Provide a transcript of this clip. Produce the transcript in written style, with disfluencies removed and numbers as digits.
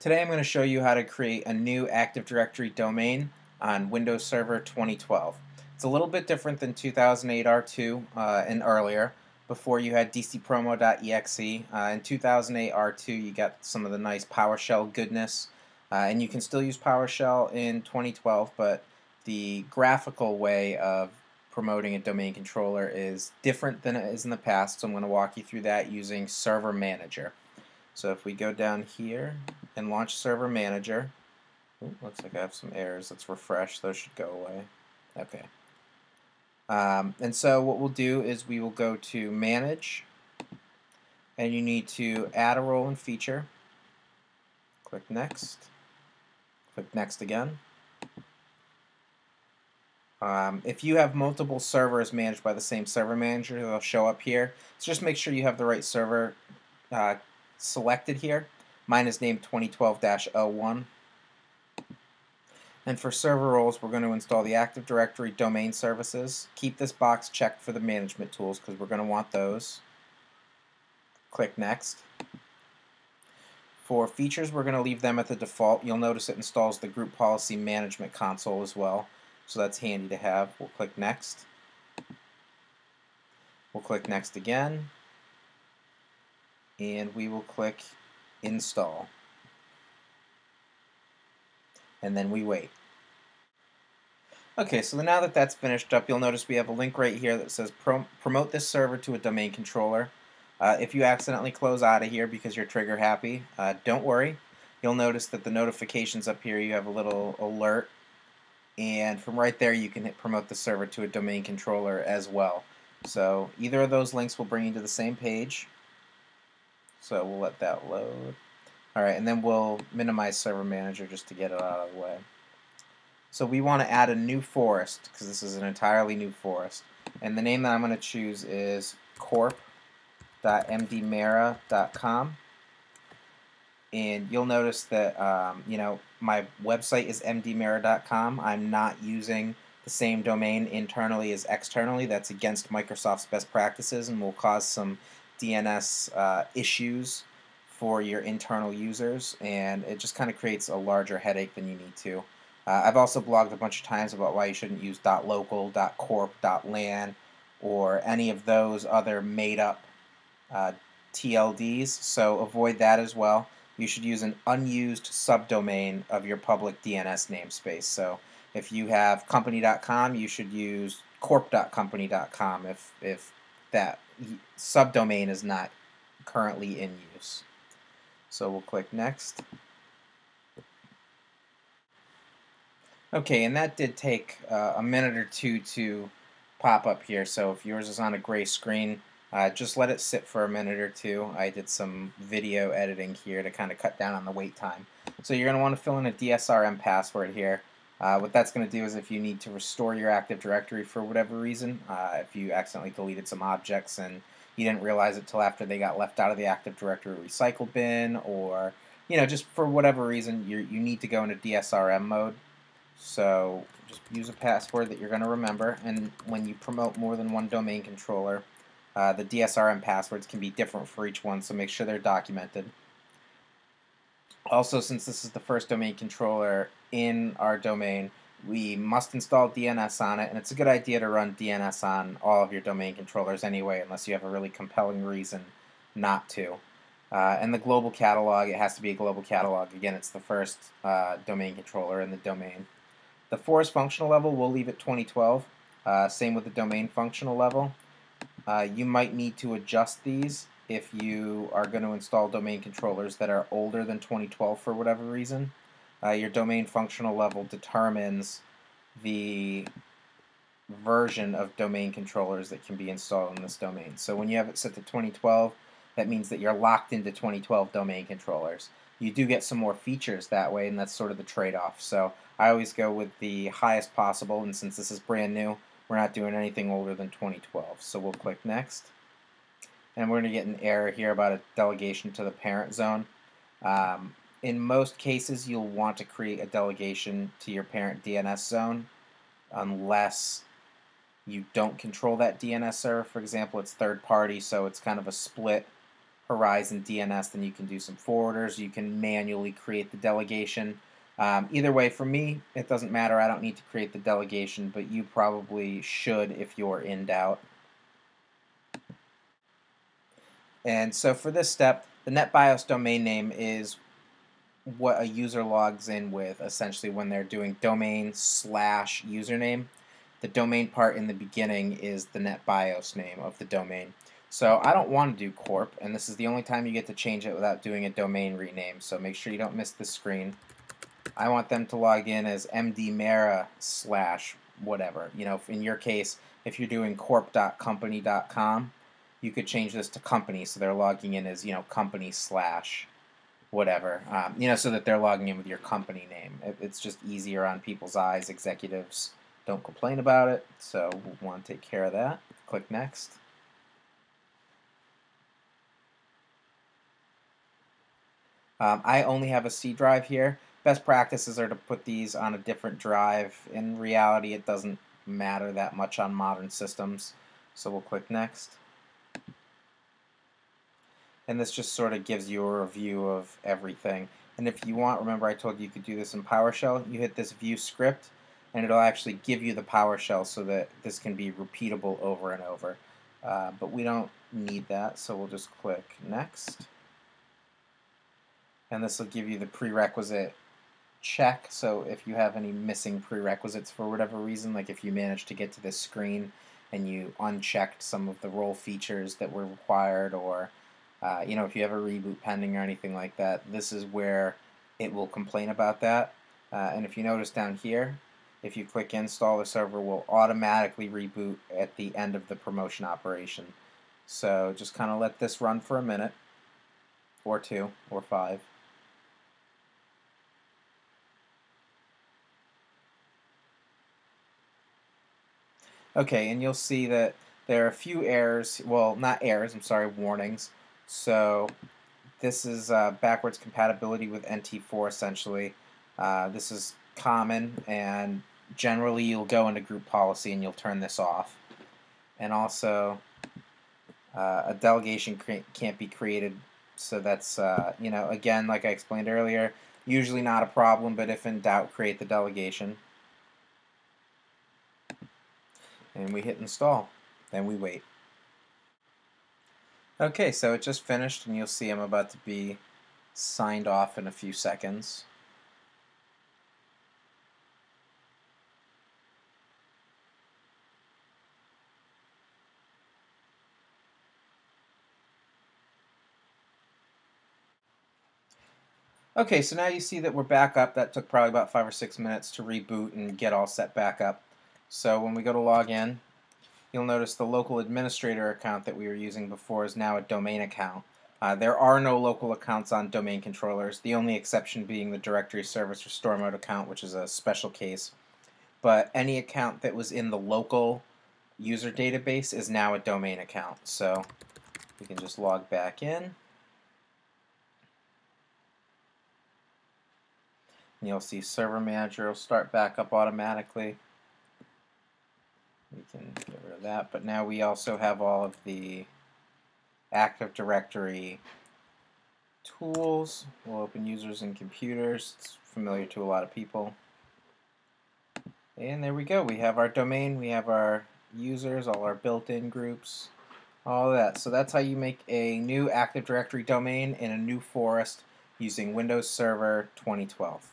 Today I'm going to show you how to create a new Active Directory domain on Windows Server 2012. It's a little bit different than 2008 R2 and earlier. Before you had dcpromo.exe. In 2008 R2 you got some of the nice PowerShell goodness, and you can still use PowerShell in 2012, but the graphical way of promoting a domain controller is different than it is in the past, so I'm going to walk you through that using Server Manager. So if we go down here and launch Server Manager, looks like I have some errors. Let's refresh. Those should go away. Okay. And so what we'll do is we will go to Manage, and you need to add a role and feature. Click Next. Click Next again. If you have multiple servers managed by the same server manager, they'll show up here. So just make sure you have the right server selected here. Mine is named 2012-01. And for server roles, we're going to install the Active Directory domain services. Keep this box checked for the management tools because we're going to want those. Click Next. For features, we're going to leave them at the default. You'll notice it installs the Group Policy Management console as well, so that's handy to have. We'll click Next. We'll click Next again, and we will click Install. And then we wait. Okay, so now that that's finished up, you'll notice we have a link right here that says promote this server to a domain controller. If you accidentally close out of here because you're trigger happy, don't worry. You'll notice that the notifications up here, you have a little alert, and from right there you can hit promote the server to a domain controller as well. So either of those links will bring you to the same page. So we'll let that load. Alright, and then we'll minimize Server Manager just to get it out of the way. So we want to add a new forest because this is an entirely new forest. And the name that I'm going to choose is corp.mdmera.com. And you'll notice that my website is mdmera.com. I'm not using the same domain internally as externally. That's against Microsoft's best practices and will cause some DNS issues for your internal users, and it just kind of creates a larger headache than you need to. I've also blogged a bunch of times about why you shouldn't use .local, .corp, .lan, or any of those other made-up TLDs, so avoid that as well. You should use an unused subdomain of your public DNS namespace. So if you have company.com, you should use corp.company.com if that subdomain is not currently in use. So we'll click Next. Okay, and that did take a minute or two to pop up here, so if yours is on a gray screen, just let it sit for a minute or two. I did some video editing here to kind of cut down on the wait time. So you're going to want to fill in a DSRM password here. What that's going to do is if you need to restore your Active Directory for whatever reason, if you accidentally deleted some objects and you didn't realize it till after they got left out of the Active Directory recycle bin, or just for whatever reason you need to go into DSRM mode. So just use a password that you're going to remember, and when you promote more than one domain controller, the DSRM passwords can be different for each one, so make sure they're documented. Also, since this is the first domain controller in our domain, we must install DNS on it, and it's a good idea to run DNS on all of your domain controllers anyway, unless you have a really compelling reason not to. And the global catalog, it has to be a global catalog. Again, it's the first domain controller in the domain. The forest functional level, we'll leave at 2012. Same with the domain functional level. You might need to adjust these if you are going to install domain controllers that are older than 2012 for whatever reason. Your domain functional level determines the version of domain controllers that can be installed in this domain. So when you have it set to 2012, that means that you're locked into 2012 domain controllers. You do get some more features that way, and that's sort of the trade-off. So I always go with the highest possible, and since this is brand new, we're not doing anything older than 2012. So we'll click Next. And we're going to get an error here about a delegation to the parent zone. In most cases, you'll want to create a delegation to your parent DNS zone unless you don't control that DNS server. For example, it's third party, so it's kind of a split Horizon DNS, then you can do some forwarders. You can manually create the delegation. Either way, for me, it doesn't matter. I don't need to create the delegation, but you probably should if you're in doubt. And so for this step, the NetBIOS domain name is what a user logs in with, essentially, when they're doing domain/username. The domain part in the beginning is the NetBIOS name of the domain. So I don't want to do corp, and this is the only time you get to change it without doing a domain rename, so make sure you don't miss the screen. I want them to log in as mdmara/ whatever. You know, in your case, if you're doing corp.company.com, you could change this to company, so they're logging in as, you know, company/ whatever, you know, so that they're logging in with your company name. It's just easier on people's eyes. Executives don't complain about it, so we'll want to take care of that. Click Next. I only have a C drive here. Best practices are to put these on a different drive. In reality, it doesn't matter that much on modern systems, so we'll click Next. And this just sort of gives you a review of everything. And if you want, remember I told you could do this in PowerShell, you hit this View Script, and it'll actually give you the PowerShell so that this can be repeatable over and over. But we don't need that, so we'll just click Next. And this will give you the prerequisite check, so if you have any missing prerequisites for whatever reason, like if you managed to get to this screen and you unchecked some of the role features that were required, or you know, if you have a reboot pending or anything like that, this is where it will complain about that. And if you notice down here, if you click Install, the server will automatically reboot at the end of the promotion operation. So just kind of let this run for a minute, or 2, or 5. Okay, and you'll see that there are a few errors, well, not errors, I'm sorry, warnings. So this is backwards compatibility with NT4, essentially. This is common, and generally you'll go into group policy and you'll turn this off. And also, a delegation can't be created, so that's, you know, again, like I explained earlier, usually not a problem, but if in doubt, create the delegation. And we hit install. Then we wait. Okay, so it just finished, and you'll see I'm about to be signed off in a few seconds. Okay, so now you see that we're back up. That took probably about 5 or 6 minutes to reboot and get all set back up. So when we go to log in, you'll notice the local administrator account that we were using before is now a domain account. There are no local accounts on domain controllers, the only exception being the directory service restore mode account, which is a special case. But any account that was in the local user database is now a domain account. So we can just log back in. And you'll see Server Manager will start back up automatically. We can get rid of that, but now we also have all of the Active Directory tools. We'll open users and computers. It's familiar to a lot of people. And there we go. We have our domain, we have our users, all our built-in groups, all of that. So that's how you make a new Active Directory domain in a new forest using Windows Server 2012.